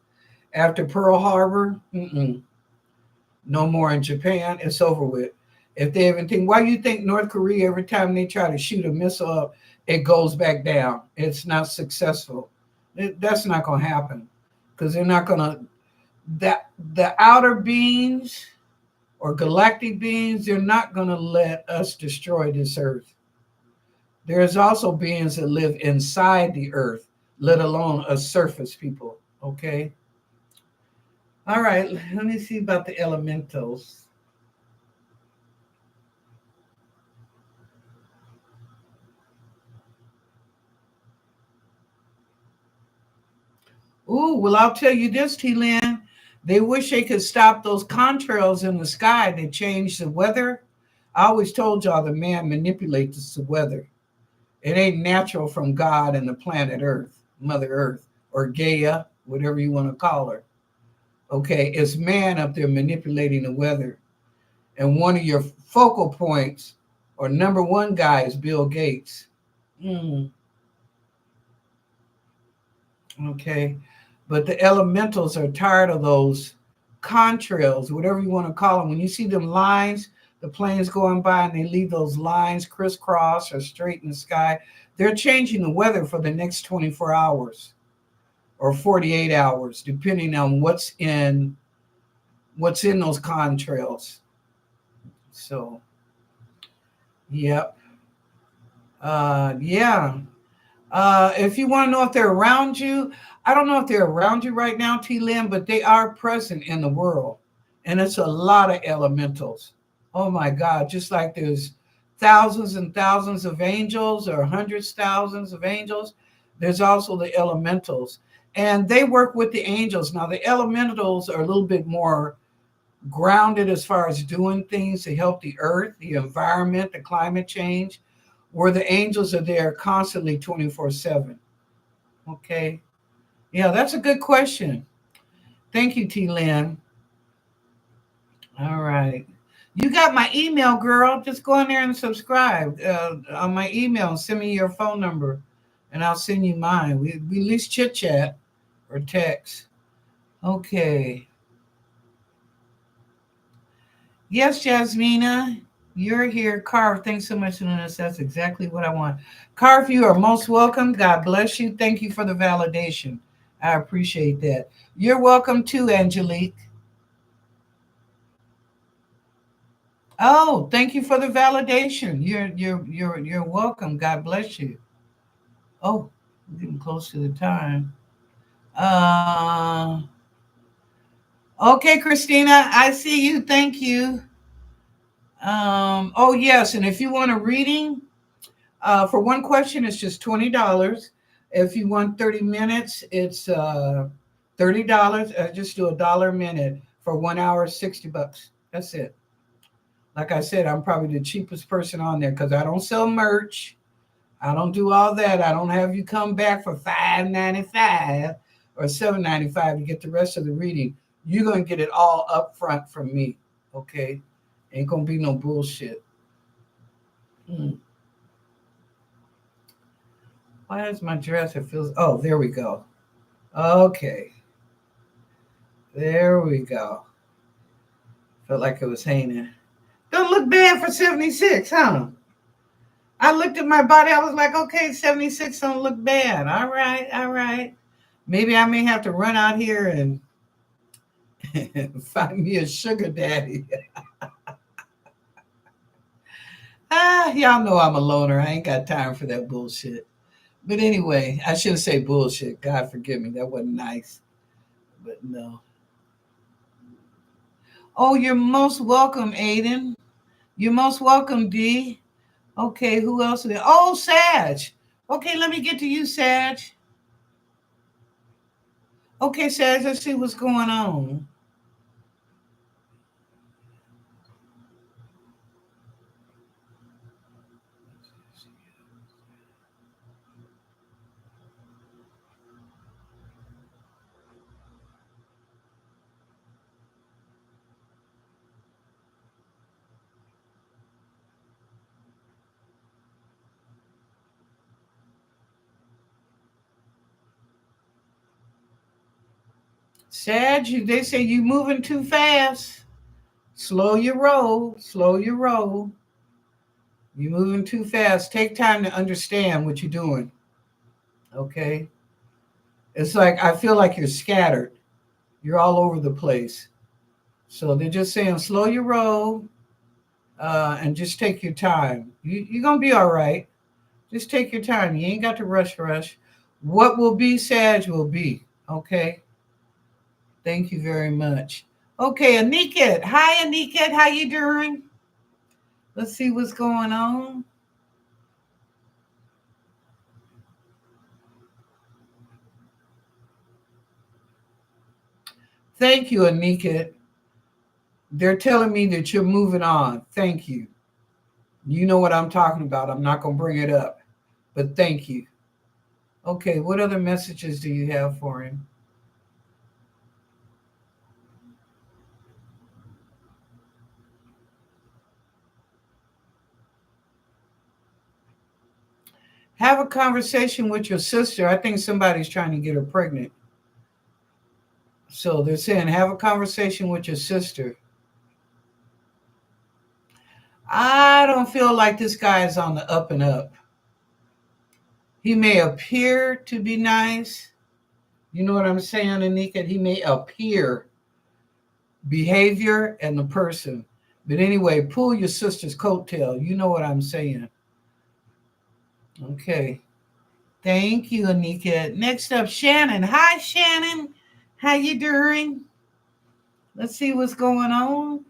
After Pearl Harbor, no more in Japan. It's over with. If they even think, why you think North Korea, every time they try to shoot a missile up, it goes back down? It's not successful. That's not going to happen because they're not going to that the outer beings or galactic beings, they're not going to let us destroy this earth. There's also beings that live inside the earth, let alone us surface people. Okay. All right. Let me see about the elementals. Ooh, well, I'll tell you this, T Lynn. They wish they could stop those contrails in the sky that change the weather. I always told y'all the man manipulates the weather. It ain't natural from God and the planet Earth, Mother Earth, or Gaia, whatever you want to call her. Okay, it's man up there manipulating the weather. And one of your focal points or number one guy is Bill Gates. Mm, okay, but the elementals are tired of those contrails, whatever you want to call them. When you see them lines, the planes going by and they leave those lines crisscross or straight in the sky, they're changing the weather for the next 24 hours or 48 hours, depending on what's in those contrails. So, yep. Yeah. If you want to know if they're around you, I don't know if they're around you right now, T. Lynn, but they are present in the world. And it's a lot of elementals. Oh my God. Just like there's thousands and thousands of angels or hundreds, thousands of angels, there's also the elementals. And they work with the angels. Now, the elementals are a little bit more grounded as far as doing things to help the earth, the environment, the climate change, where the angels are there constantly 24/7. Okay. Yeah, that's a good question. Thank you, T. Lynn. All right. You got my email, girl. Just go in there and subscribe on my email. Send me your phone number and I'll send you mine. We at least chit chat or text. Okay. Yes, Jasmina, you're here. Carve, thanks so much, Lennnis. That's exactly what I want. Carve, you are most welcome. God bless you. Thank you for the validation. I appreciate that. You're welcome too, Angelique. Oh, thank you for the validation. You're welcome. God bless you. Oh, we're getting close to the time. Uh okay, Christina, I see you. Thank you. Oh yes, and if you want a reading, For one question, it's just $20. If you want 30 minutes, it's $30. I just do $1 a minute for 1 hour, $60. That's it. Like I said, I'm probably the cheapest person on there because I don't sell merch. I don't do all that. I don't have you come back for $5.95 or $7.95 to get the rest of the reading. You're gonna get it all up front from me. Okay? Ain't gonna be no bullshit. Hmm. Why is my dress? It feels. Oh, there we go. Okay, there we go. Felt like it was hanging. Don't look bad for 76, huh? I looked at my body. I was like, okay, 76 don't look bad. All right, all right. Maybe I may have to run out here and find me a sugar daddy. Y'all know I'm a loner. I ain't got time for that bullshit. But anyway, I shouldn't say bullshit. God forgive me. That wasn't nice. But no. Oh, you're most welcome, Aiden. You're most welcome, D. Okay, who else is there? Oh, Sag. Okay, let me get to you, Sag. Okay, Sag, let's see what's going on. Sag, they say you moving too fast. Slow your roll. Slow your roll. You're moving too fast. Take time to understand what you're doing. Okay? It's like I feel like you're scattered. You're all over the place. So they're just saying slow your roll and just take your time. You're going to be all right. Just take your time. You ain't got to rush. What will be, Sag, will be. Okay? Thank you very much. Okay, Aniket. Hi, Aniket. How you doing? Let's see what's going on. Thank you, Aniket. They're telling me that you're moving on. Thank you. You know what I'm talking about. I'm not going to bring it up, but thank you. Okay, what other messages do you have for him? Have a conversation with your sister. I think somebody's trying to get her pregnant. So they're saying have a conversation with your sister. I don't feel like this guy is on the up and up. He may appear to be nice. You know what I'm saying, Anika? He may appear behavior and the person. But anyway, pull your sister's coattail. You know what I'm saying. Okay. Thank you, Anika. Next up, Shannon. Hi, Shannon. How you doing? Let's see what's going on.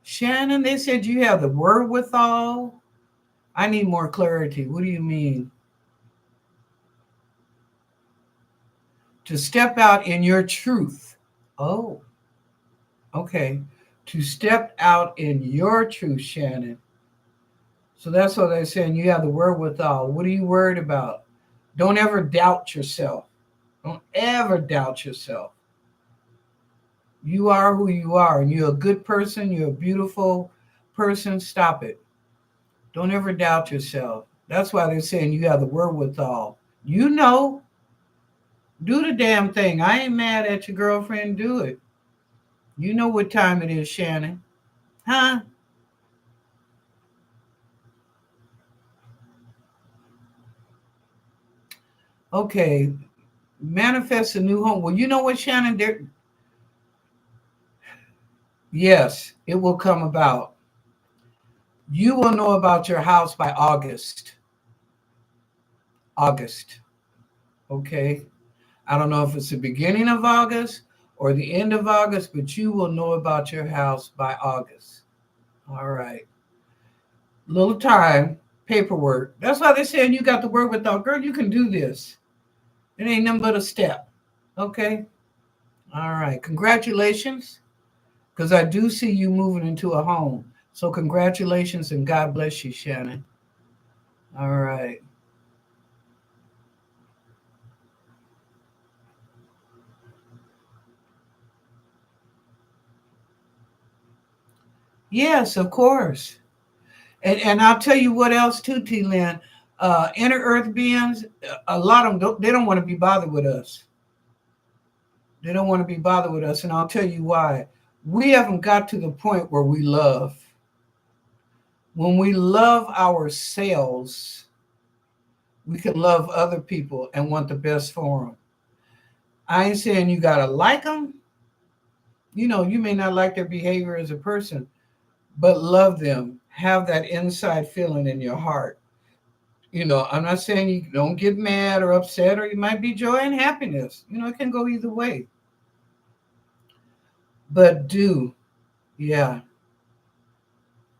Shannon, they said you have the wherewithal. I need more clarity. What do you mean? To step out in your truth. Oh, okay. To step out in your truth, Shannon. So that's what they're saying. You have the wherewithal. What are you worried about? Don't ever doubt yourself. Don't ever doubt yourself. You are who you are, and you're a good person. You're a beautiful person. Stop it. Don't ever doubt yourself. That's why they're saying you have the wherewithal. You know, do the damn thing. I ain't mad at your girlfriend. Do it. You know what time it is, Shannon. Huh? Okay, manifest a new home. Well, you know what, Shannon? Yes, it will come about. You will know about your house by August. August. Okay. I don't know if it's the beginning of August or the end of August, but you will know about your house by August. All right. Little time, paperwork. That's why they're saying you got to work without, girl, you can do this. It ain't nothing but a step. Okay. All right. Congratulations. Because I do see you moving into a home. So congratulations and God bless you, Shannon. All right. Yes, of course. And I'll tell you what else too, T. Lynn. Inner Earth beings, a lot of them they don't want to be bothered with us. They don't want to be bothered with us, and I'll tell you why. We haven't got to the point where we love. When we love ourselves, we can love other people and want the best for them. I ain't saying you gotta like them. You know, you may not like their behavior as a person, but love them. Have that inside feeling in your heart. You know, I'm not saying you don't get mad or upset, or you might be joy and happiness. You know, it can go either way. But do, yeah,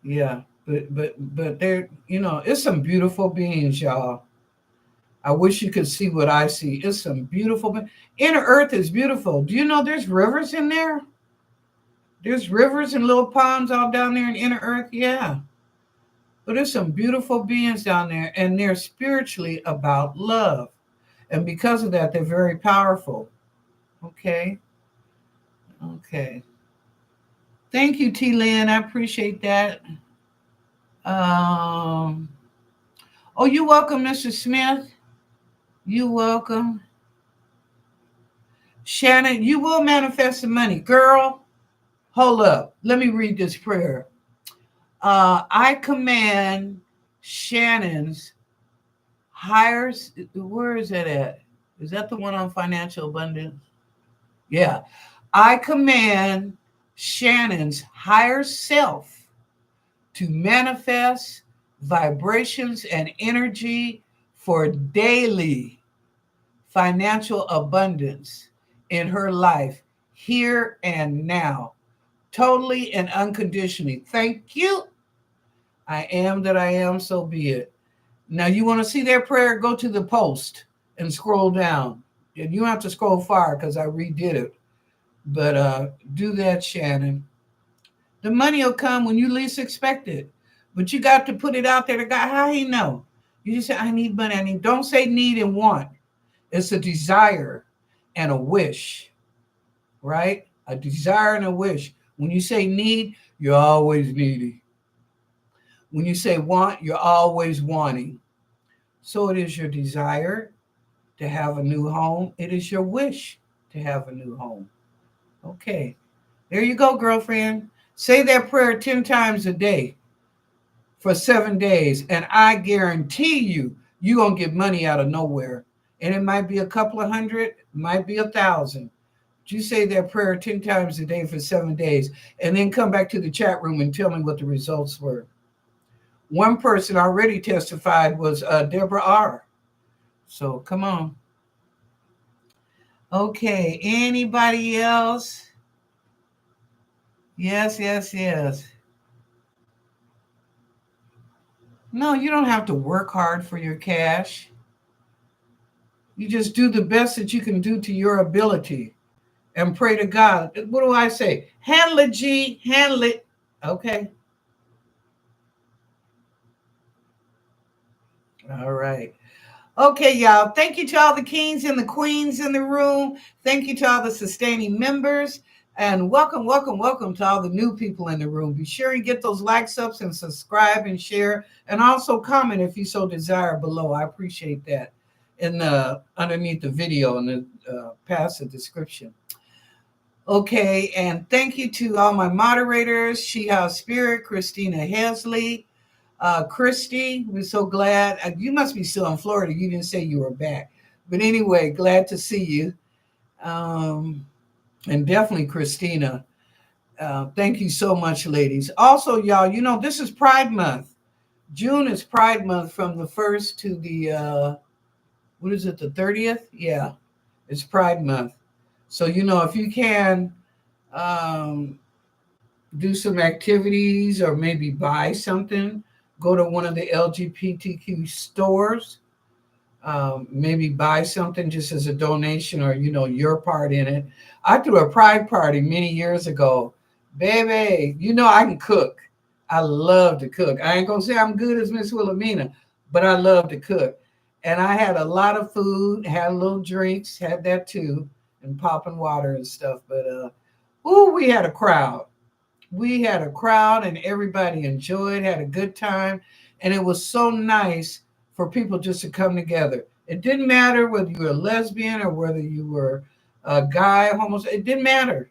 yeah. But they're, you know, it's some beautiful beings, y'all. I wish you could see what I see. It's some beautiful. Inner Earth is beautiful. Do you know there's rivers in there? There's rivers and little ponds all down there in Inner Earth. Yeah. But there's some beautiful beings down there, and they're spiritually about love. And because of that, they're very powerful. Okay. Okay. Thank you, T. Lynn. I appreciate that. Um, oh, you're welcome, Mr. Smith. You're welcome. Shannon, you will manifest the money. Girl, hold up. Let me read this prayer. I command Shannon's hires. Where is that at? Is that the one on financial abundance? Yeah. I command Shannon's higher self to manifest vibrations and energy for daily financial abundance in her life here and now, totally and unconditionally. Thank you. I am that I am, so be it. Now, you want to see their prayer? Go to the post and scroll down. And you don't have to scroll far because I redid it. But do that, Shannon. The money will come when you least expect it. But you got to put it out there to God. How he know? You just say, I need money. I need. Don't say need and want. It's a desire and a wish, right? A desire and a wish. When you say need, you're always needy. When you say want, you're always wanting. So it is your desire to have a new home. It is your wish to have a new home. Okay. There you go, girlfriend. Say that prayer 10 times a day for 7 days, and I guarantee you, you're going to get money out of nowhere. And it might be a couple of hundred, might be 1,000. You say that prayer 10 times a day for 7 days, and then come back to the chat room and tell me what the results were. One person already testified was Deborah R. So come on. Okay, anybody else? Yes, yes, yes. No, you don't have to work hard for your cash. You just do the best that you can do to your ability and pray to God. What do I say? Handle it, G. Handle it. Okay. All right. Okay, y'all. Thank you to all the kings and the queens in the room. Thank you to all the sustaining members. And welcome, welcome, welcome to all the new people in the room. Be sure you get those likes up and subscribe and share. And also comment if you so desire below. I appreciate that. In the underneath the video in the passive description. Okay, and thank you to all my moderators, She House Spirit, Christina Hesley, Christy. We're so glad. You must be still in Florida. You didn't say you were back. But anyway, glad to see you. Um, and definitely Christina. Thank you so much, ladies. Also, y'all, this is Pride Month. June is Pride Month from the 1st to the, what is it, the 30th? Yeah, it's Pride Month. So, if you can um, do some activities or maybe buy something, go to one of the LGBTQ stores, maybe buy something just as a donation or your part in it. I threw a pride party many years ago. Baby, I can cook. I love to cook. I ain't gonna say I'm good as Miss Wilhelmina, but I love to cook. And I had a lot of food, had little drinks, had that too, and popping water and stuff. But we had a crowd. We had a crowd and everybody enjoyed, had a good time. And it was so nice for people just to come together. It didn't matter whether you were a lesbian or whether you were a guy, homosexual. It didn't matter.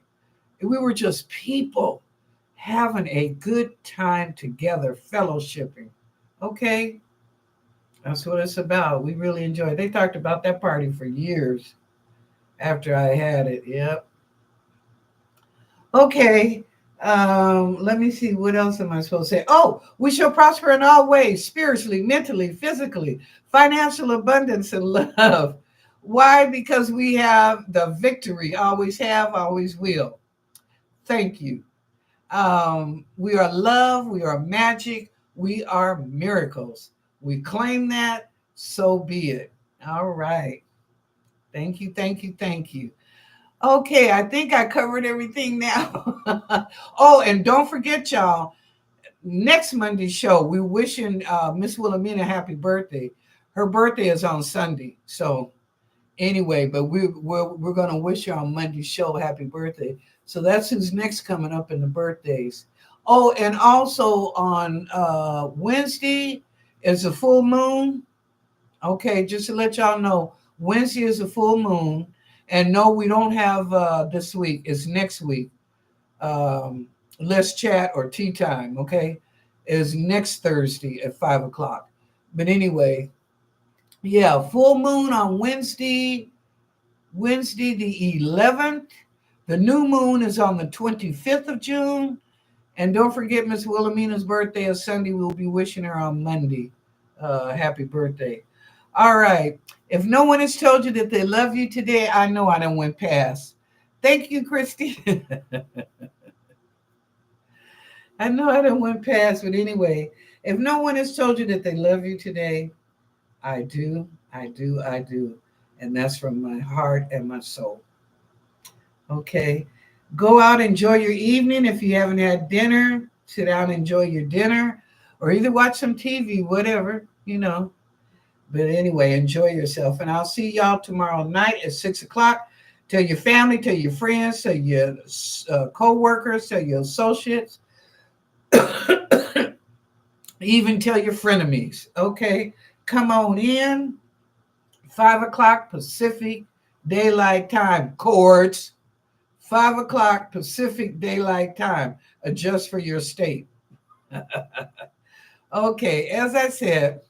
We were just people having a good time together, fellowshipping. Okay, that's what it's about. We really enjoyed it. They talked about that party for years after I had it. Yep. Okay. Let me see. What else am I supposed to say? Oh, we shall prosper in all ways, spiritually, mentally, physically, financial abundance and love. Why? Because we have the victory, always have, always will. Thank you. We are love, we are magic, we are miracles. We claim that, so be it. All right. Thank you, thank you, thank you. Okay, I think I covered everything now. Oh, and don't forget, y'all, next Monday's show, we're wishing Miss Wilhelmina happy birthday. Her birthday is on Sunday. So anyway, but we're gonna wish her on Monday's show happy birthday. So that's who's next coming up in the birthdays. Oh, and also on Wednesday is a full moon. Okay, just to let y'all know, Wednesday is a full moon. And no, we don't have this week. It's next week. Um, let's chat or tea time, okay? Is next Thursday at 5 o'clock. But anyway, yeah, full moon on Wednesday the 11th. The new moon is on the 25th of June. And don't forget Miss Wilhelmina's birthday is Sunday. We'll be wishing her on Monday. Happy birthday. All right. If no one has told you that they love you today, I know I done went past. Thank you, Christy. I know I done went past, but anyway, if no one has told you that they love you today, I do, I do, I do. And that's from my heart and my soul. Okay. Go out, enjoy your evening. If you haven't had dinner, sit down, enjoy your dinner, or either watch some TV, whatever. But anyway, enjoy yourself. And I'll see y'all tomorrow night at 6 o'clock. Tell your family, tell your friends, tell your co-workers, tell your associates, even tell your frenemies. Okay, come on in. 5 o'clock Pacific Daylight Time. Chords. 5 o'clock Pacific Daylight Time. Adjust for your state. Okay, as I said,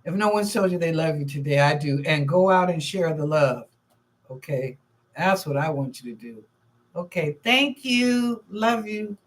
if no one told you they love you today, I do. And go out and share the love. Okay, that's what I want you to do. Okay, thank you. Love you.